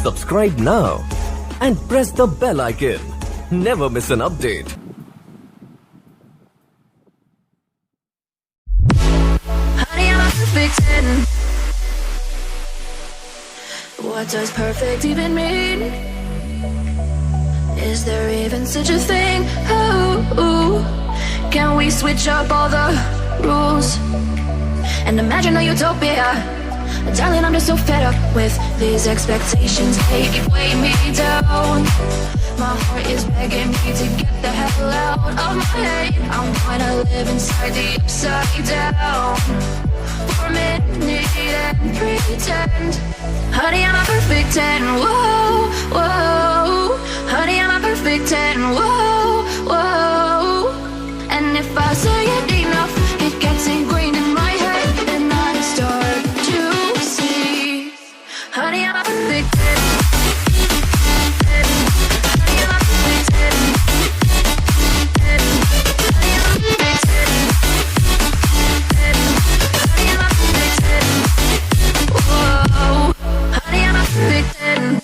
Subscribe now and press the bell icon. Never miss an update. Honey, I'm a perfect 10. What does perfect even mean? Is there even such a thing? Oh, can we switch up all the rules and imagine a utopia? Darling, I'm just so fed up with these expectations. They keep weighing me down. My heart is begging me to get the hell out of my head. I wanna live inside the upside down for a minute and pretend. Honey, I'm a perfect 10. Whoa, whoa. Honey, I'm a perfect 10. Whoa, whoa. And if I say it enough, it gets ingrained in my head, and I start to see. Honey, I'm a perfect 10. Honey, I'm a perfect 10. Honey, I'm a perfect 10. Honey, I'm a perfect 10. Whoa. Honey, I'm a perfect 10.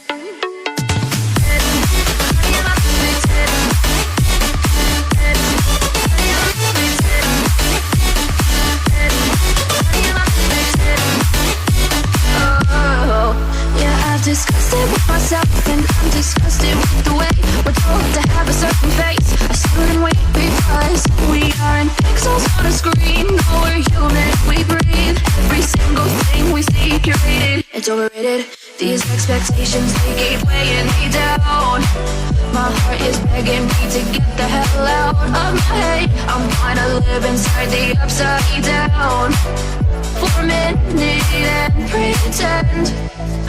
Disgusted with myself, and I'm disgusted with the way we're told to have a certain face, a certain weight, because we aren't pixels on a screen. No, we're human, we breathe. Every single thing we see curated, it's overrated. These expectations, they keep weighing me down. My heart is begging me to get the hell out of my head. I'm gonna live inside the upside down for a minute and pretend.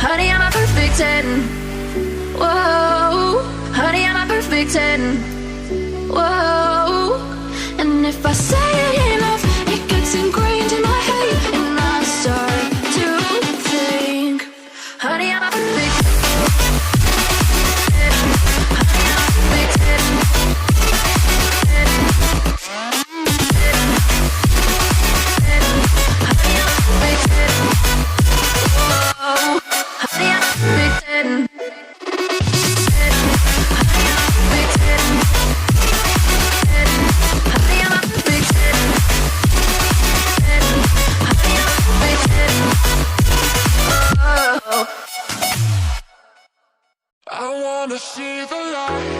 Honey, I'm a perfect 10. Whoa. Honey, I'm a perfect 10. Whoa. And if I say it enough, it gets ingrained in my head, and I start to think. Honey, I'm a perfect 10. Honey, I'm a perfect 10. Honey, I'm a perfect 10. Whoa. Honey, I'm a perfect 10. Honey, I'm a perfect 10. Honey, I'm a perfect 10. Honey, I'm a perfect 10. Oh. I wanna see the light.